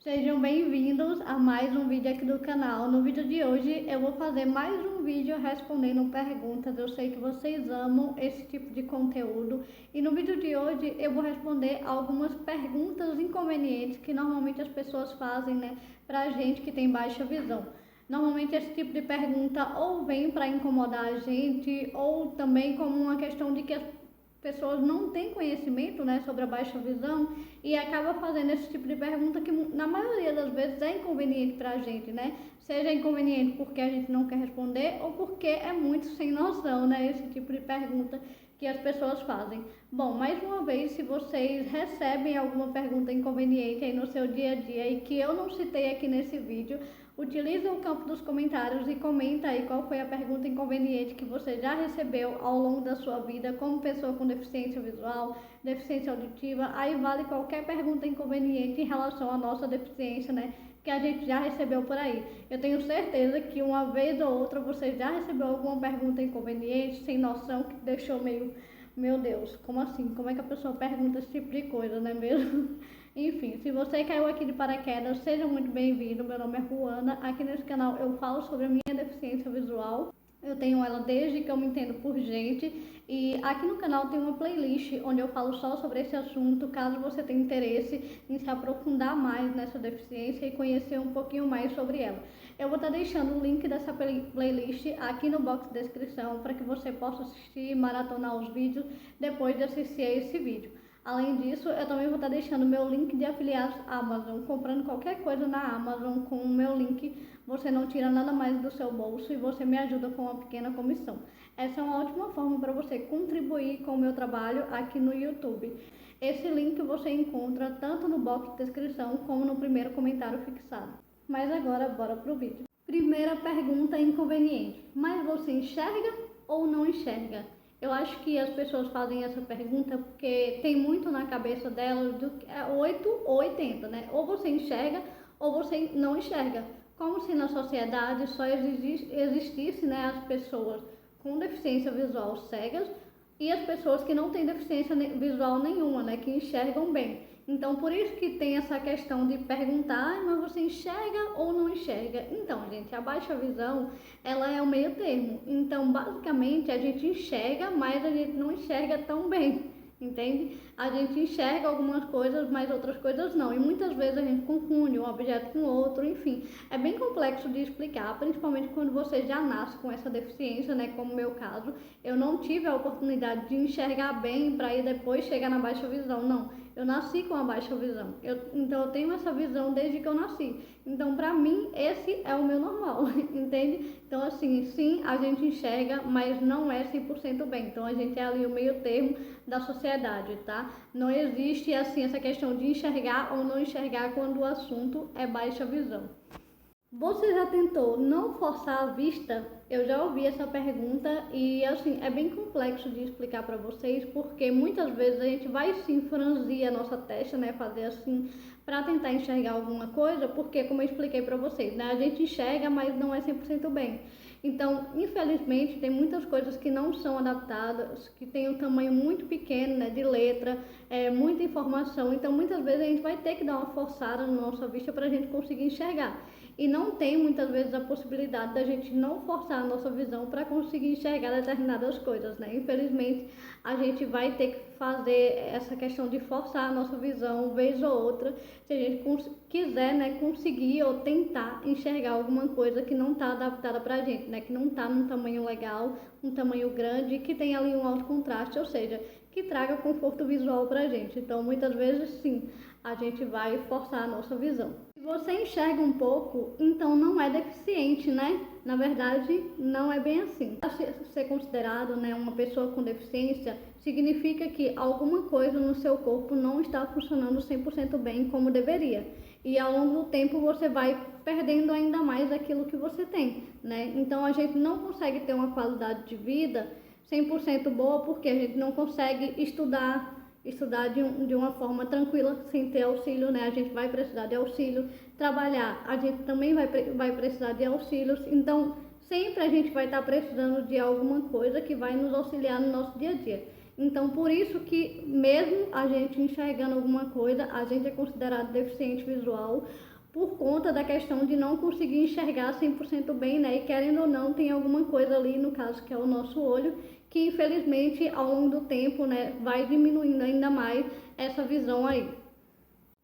Sejam bem-vindos a mais um vídeo aqui do canal. No vídeo de hoje eu vou fazer mais um vídeo respondendo perguntas. Eu sei que vocês amam esse tipo de conteúdo e no vídeo de hoje eu vou responder algumas perguntas inconvenientes que normalmente as pessoas fazem, pra gente que tem baixa visão. Normalmente esse tipo de pergunta ou vem para incomodar a gente ou também como uma questão de que as pessoas não têm conhecimento, sobre a baixa visão e acaba fazendo esse tipo de pergunta que na maioria das vezes é inconveniente para a gente, Seja inconveniente porque a gente não quer responder ou porque é muito sem noção, esse tipo de pergunta que as pessoas fazem. Bom, mais uma vez, se vocês recebem alguma pergunta inconveniente aí no seu dia a dia e que eu não citei aqui nesse vídeo, utilize o campo dos comentários e comenta aí qual foi a pergunta inconveniente que você já recebeu ao longo da sua vida como pessoa com deficiência visual, deficiência auditiva. Aí vale qualquer pergunta inconveniente em relação à nossa deficiência, que a gente já recebeu por aí. Eu tenho certeza que uma vez ou outra você já recebeu alguma pergunta inconveniente, sem noção, que deixou meio, meu Deus, como assim? Como é que a pessoa pergunta esse tipo de coisa, não é mesmo? Enfim, se você caiu aqui de paraquedas, seja muito bem-vindo. Meu nome é Ruana. Aqui nesse canal eu falo sobre a minha deficiência visual. Eu tenho ela desde que eu me entendo por gente. E aqui no canal tem uma playlist onde eu falo só sobre esse assunto, caso você tenha interesse em se aprofundar mais nessa deficiência e conhecer um pouquinho mais sobre ela. Eu vou estar deixando o link dessa playlist aqui no box de descrição para que você possa assistir e maratonar os vídeos depois de assistir a esse vídeo. Além disso, eu também vou estar deixando meu link de afiliados Amazon. Comprando qualquer coisa na Amazon com o meu link, você não tira nada mais do seu bolso e você me ajuda com uma pequena comissão. Essa é uma ótima forma para você contribuir com o meu trabalho aqui no YouTube. Esse link você encontra tanto no box de descrição como no primeiro comentário fixado. Mas agora, bora pro vídeo. Primeira pergunta inconveniente. Mas você enxerga ou não enxerga? Eu acho que as pessoas fazem essa pergunta porque tem muito na cabeça delas do 8 ou 80, Ou você enxerga ou você não enxerga. Como se na sociedade só existisse, as pessoas com deficiência visual cegas e as pessoas que não têm deficiência visual nenhuma, que enxergam bem. Então, por isso que tem essa questão de perguntar, mas você enxerga ou não enxerga? Então, gente, a baixa visão, ela é o meio termo. Então, basicamente, a gente enxerga, mas a gente não enxerga tão bem, entende? A gente enxerga algumas coisas, mas outras coisas não. E muitas vezes a gente confunde um objeto com outro, enfim. É bem complexo de explicar, principalmente quando você já nasce com essa deficiência, como o meu caso. Eu não tive a oportunidade de enxergar bem para ir depois chegar na baixa visão, não. Eu nasci com a baixa visão, então eu tenho essa visão desde que eu nasci. Então, pra mim, esse é o meu normal, entende? Então, assim, sim, a gente enxerga, mas não é 100% bem. Então, a gente é ali o meio termo da sociedade, tá? Não existe, assim, essa questão de enxergar ou não enxergar quando o assunto é baixa visão. Você já tentou não forçar a vista? Eu já ouvi essa pergunta e assim, é bem complexo de explicar para vocês, porque muitas vezes a gente vai sim franzir a nossa testa, fazer assim para tentar enxergar alguma coisa, porque como eu expliquei para vocês, a gente enxerga, mas não é 100% bem. Então, infelizmente, tem muitas coisas que não são adaptadas, que tem um tamanho muito pequeno, de letra, muita informação. Então, muitas vezes a gente vai ter que dar uma forçada na nossa vista para a gente conseguir enxergar. E não tem muitas vezes a possibilidade da gente não forçar a nossa visão para conseguir enxergar determinadas coisas, Infelizmente, a gente vai ter que fazer essa questão de forçar a nossa visão vez ou outra, se a gente quiser, conseguir ou tentar enxergar alguma coisa que não está adaptada para a gente, que não está num tamanho legal, um tamanho grande, que tem ali um alto contraste, ou seja, que traga conforto visual para a gente. Então, muitas vezes, sim, a gente vai forçar a nossa visão. Se você enxerga um pouco, então não é deficiente, Na verdade, não é bem assim. Para ser considerado, uma pessoa com deficiência, significa que alguma coisa no seu corpo não está funcionando 100% bem como deveria. E ao longo do tempo você vai perdendo ainda mais aquilo que você tem, Então a gente não consegue ter uma qualidade de vida 100% boa porque a gente não consegue estudar de uma forma tranquila, sem ter auxílio, A gente vai precisar de auxílio. Trabalhar, a gente também vai precisar de auxílios. Então, sempre a gente vai estar precisando de alguma coisa que vai nos auxiliar no nosso dia a dia. Então, por isso que mesmo a gente enxergando alguma coisa, a gente é considerado deficiente visual, por conta da questão de não conseguir enxergar 100% bem, né? E querendo ou não, tem alguma coisa ali, no caso, que é o nosso olho, que infelizmente ao longo do tempo, né, vai diminuindo ainda mais essa visão aí.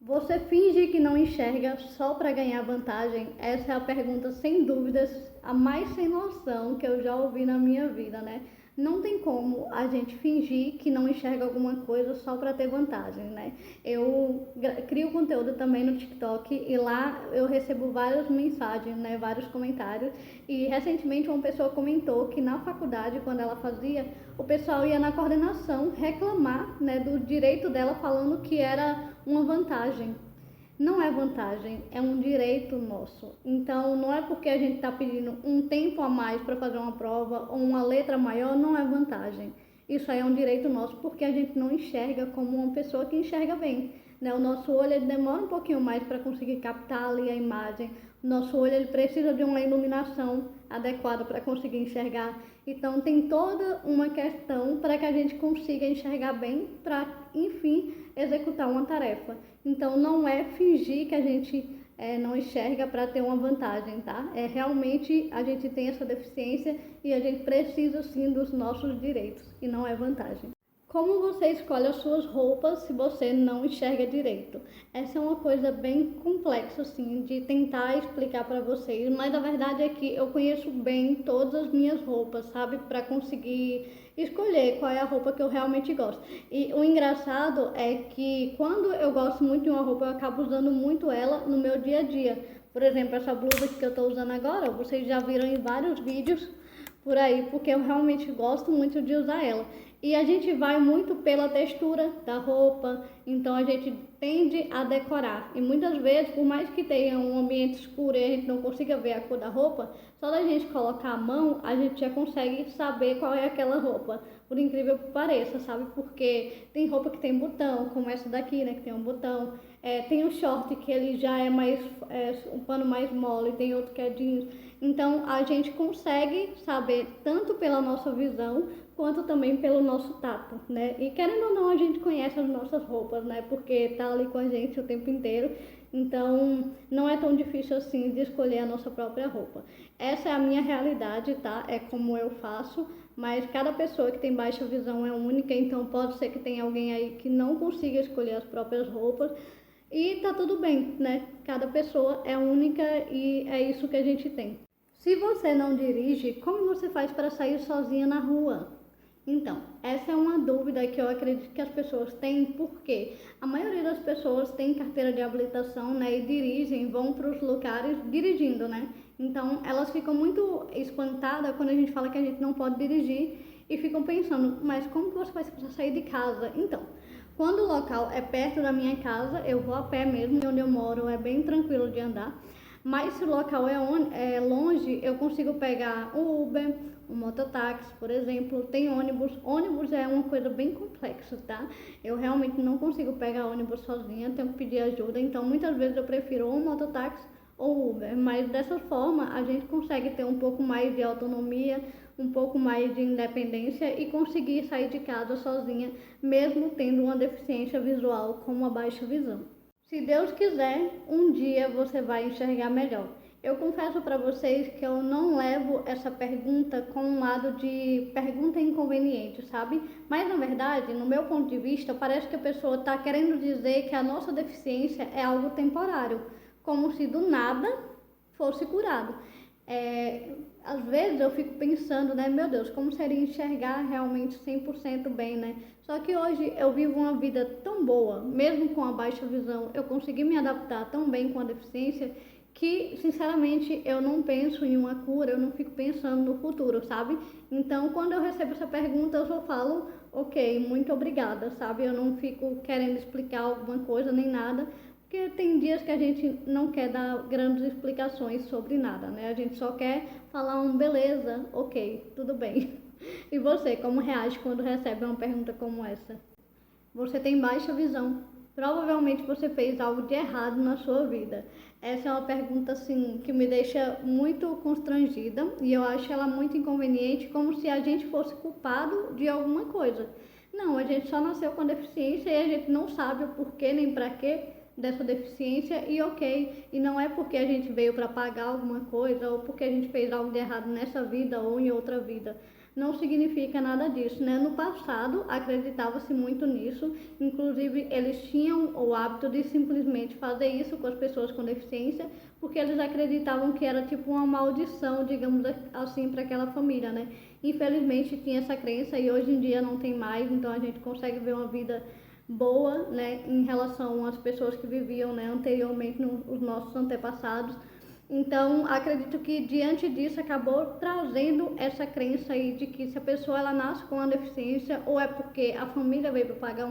Você finge que não enxerga só para ganhar vantagem? Essa é a pergunta, sem dúvidas, a mais sem noção que eu já ouvi na minha vida, né? Não tem como a gente fingir que não enxerga alguma coisa só para ter vantagem, né? Eu crio conteúdo também no TikTok e lá eu recebo várias mensagens, né? Vários comentários. E recentemente uma pessoa comentou que na faculdade, quando ela fazia, o pessoal ia na coordenação reclamar, né, do direito dela, falando que era uma vantagem. Não é vantagem, é um direito nosso. Então, não é porque a gente está pedindo um tempo a mais para fazer uma prova ou uma letra maior, não é vantagem. Isso aí é um direito nosso porque a gente não enxerga como uma pessoa que enxerga bem, né? O nosso olho ele demora um pouquinho mais para conseguir captar ali a imagem. O nosso olho ele precisa de uma iluminação adequada para conseguir enxergar. Então, tem toda uma questão para que a gente consiga enxergar bem para, enfim, executar uma tarefa. Então, não é fingir que a gente não enxerga para ter uma vantagem, tá? É realmente a gente tem essa deficiência e a gente precisa sim dos nossos direitos e não é vantagem. Como você escolhe as suas roupas se você não enxerga direito? Essa é uma coisa bem complexa, assim, de tentar explicar para vocês, mas a verdade é que eu conheço bem todas as minhas roupas, sabe? Para conseguir escolher qual é a roupa que eu realmente gosto. E o engraçado é que quando eu gosto muito de uma roupa, eu acabo usando muito ela no meu dia a dia. Por exemplo, essa blusa que eu estou usando agora, vocês já viram em vários vídeos por aí, porque eu realmente gosto muito de usar ela. E a gente vai muito pela textura da roupa, então a gente tende a decorar. E muitas vezes, por mais que tenha um ambiente escuro e a gente não consiga ver a cor da roupa, só da gente colocar a mão, a gente já consegue saber qual é aquela roupa. Por incrível que pareça, sabe? Porque tem roupa que tem botão, como essa daqui, né, que tem um botão. Tem um short que ele já é mais um pano mais mole, tem outro que é jeans. Então a gente consegue saber tanto pela nossa visão quanto também pelo nosso tato, né? E querendo ou não, a gente conhece as nossas roupas, né? Porque tá ali com a gente o tempo inteiro. Então não é tão difícil assim de escolher a nossa própria roupa. Essa é a minha realidade, tá? É como eu faço, mas cada pessoa que tem baixa visão é única, então pode ser que tenha alguém aí que não consiga escolher as próprias roupas. E tá tudo bem, né? Cada pessoa é única e é isso que a gente tem. Se você não dirige, como você faz para sair sozinha na rua? Então, essa é uma dúvida que eu acredito que as pessoas têm, porque a maioria das pessoas tem carteira de habilitação, né, e dirigem, vão para os lugares dirigindo, né? Então, elas ficam muito espantadas quando a gente fala que a gente não pode dirigir e ficam pensando, mas como que você faz para sair de casa? Então, quando o local é perto da minha casa, eu vou a pé mesmo, onde eu moro é bem tranquilo de andar. Mas se o local é longe, eu consigo pegar um Uber, um mototáxi, por exemplo. Tem ônibus. Ônibus é uma coisa bem complexa, tá? Eu realmente não consigo pegar ônibus sozinha, tenho que pedir ajuda. Então, muitas vezes eu prefiro ou um mototáxi ou Uber. Mas dessa forma, a gente consegue ter um pouco mais de autonomia, um pouco mais de independência e conseguir sair de casa sozinha, mesmo tendo uma deficiência visual como a baixa visão. Se Deus quiser, um dia você vai enxergar melhor. Eu confesso para vocês que eu não levo essa pergunta com um lado de pergunta inconveniente, sabe? Mas na verdade, no meu ponto de vista, parece que a pessoa está querendo dizer que a nossa deficiência é algo temporário, como se do nada fosse curado. Às vezes eu fico pensando, né, meu Deus, como seria enxergar realmente 100% bem, né? Só que hoje eu vivo uma vida tão boa, mesmo com a baixa visão, eu consegui me adaptar tão bem com a deficiência, que, sinceramente, eu não penso em uma cura, eu não fico pensando no futuro, sabe? Então, quando eu recebo essa pergunta, eu só falo, ok, muito obrigada, sabe? Eu não fico querendo explicar alguma coisa nem nada, porque tem dias que a gente não quer dar grandes explicações sobre nada, né? A gente só quer falar beleza, ok, tudo bem. E você, como reage quando recebe uma pergunta como essa? Você tem baixa visão. Provavelmente você fez algo de errado na sua vida. Essa é uma pergunta, assim, que me deixa muito constrangida e eu acho ela muito inconveniente, como se a gente fosse culpado de alguma coisa. Não, a gente só nasceu com deficiência e a gente não sabe o porquê nem pra quê dessa deficiência e ok, e não é porque a gente veio para pagar alguma coisa ou porque a gente fez algo de errado nessa vida ou em outra vida. Não significa nada disso, né? No passado acreditava-se muito nisso, inclusive eles tinham o hábito de simplesmente fazer isso com as pessoas com deficiência, porque eles acreditavam que era tipo uma maldição, digamos assim, para aquela família, né? Infelizmente tinha essa crença e hoje em dia não tem mais, então a gente consegue ver uma vida boa, né, em relação às pessoas que viviam, né, anteriormente, os nossos antepassados. Então, acredito que diante disso acabou trazendo essa crença aí de que se a pessoa ela nasce com uma deficiência, ou é porque a família veio para pagar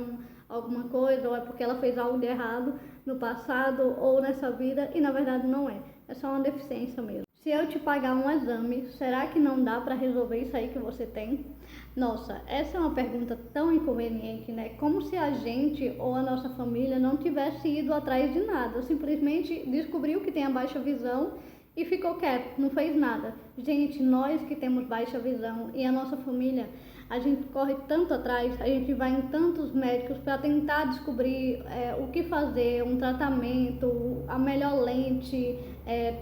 alguma coisa, ou é porque ela fez algo de errado no passado ou nessa vida, e na verdade não é. É só uma deficiência mesmo. Se eu te pagar um exame, será que não dá para resolver isso aí que você tem? Nossa, essa é uma pergunta tão inconveniente, né? Como se a gente ou a nossa família não tivesse ido atrás de nada, simplesmente descobriu que tem a baixa visão e ficou quieto, não fez nada. Gente, nós que temos baixa visão e a nossa família, a gente corre tanto atrás, a gente vai em tantos médicos para tentar descobrir o que fazer, um tratamento, a melhor lente,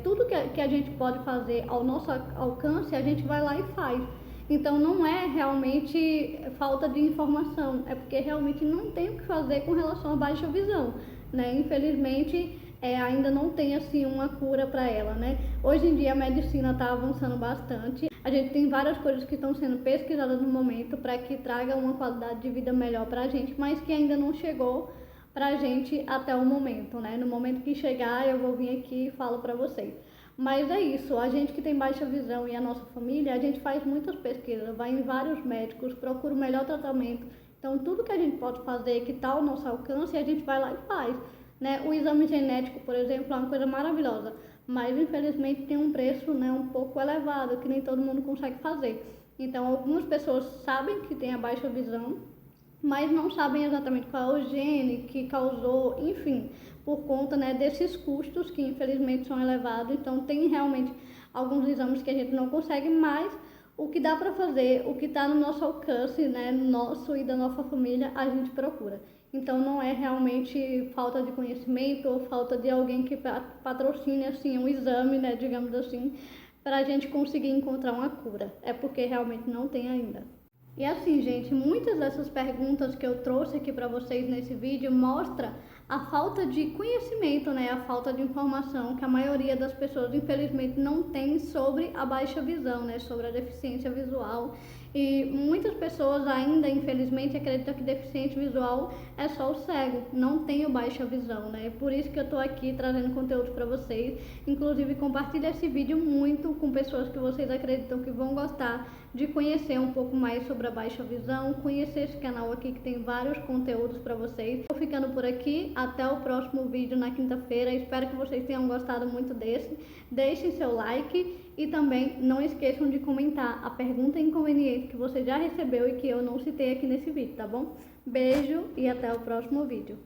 tudo que a gente pode fazer ao nosso alcance, a gente vai lá e faz. Então não é realmente falta de informação, é porque realmente não tem o que fazer com relação à baixa visão, né? Infelizmente ainda não tem assim uma cura para ela, né? Hoje em dia a medicina está avançando bastante, a gente tem várias coisas que estão sendo pesquisadas no momento para que traga uma qualidade de vida melhor para a gente, mas que ainda não chegou para a gente até o momento, né? No momento que chegar eu vou vir aqui e falo para vocês. Mas é isso, a gente que tem baixa visão e a nossa família, a gente faz muitas pesquisas, vai em vários médicos, procura o melhor tratamento. Então, tudo que a gente pode fazer que está ao nosso alcance, a gente vai lá e faz, né? O exame genético, por exemplo, é uma coisa maravilhosa, mas infelizmente tem um preço, né, um pouco elevado, que nem todo mundo consegue fazer. Então, algumas pessoas sabem que tem a baixa visão, mas não sabem exatamente qual é o gene que causou, enfim, por conta, né, desses custos que infelizmente são elevados. Então tem realmente alguns exames que a gente não consegue, mas o que dá para fazer, o que está no nosso alcance, né, nosso e da nossa família, a gente procura. Então não é realmente falta de conhecimento ou falta de alguém que patrocine assim um exame, né, digamos assim, para a gente conseguir encontrar uma cura. É porque realmente não tem ainda. E assim, gente, muitas dessas perguntas que eu trouxe aqui para vocês nesse vídeo mostra a falta de conhecimento, né, a falta de informação que a maioria das pessoas, infelizmente, não tem sobre a baixa visão, né, sobre a deficiência visual. E muitas pessoas ainda, infelizmente, acreditam que deficiente visual é só o cego, não tem o baixa visão, né? Por isso que eu tô aqui trazendo conteúdo para vocês. Inclusive, compartilhe esse vídeo muito com pessoas que vocês acreditam que vão gostar de conhecer um pouco mais sobre a baixa visão, conhecer esse canal aqui que tem vários conteúdos para vocês. Tô ficando por aqui, até o próximo vídeo na quinta-feira. Espero que vocês tenham gostado muito desse. Deixem seu like e também não esqueçam de comentar a pergunta inconveniente que você já recebeu e que eu não citei aqui nesse vídeo, tá bom? Beijo e até o próximo vídeo.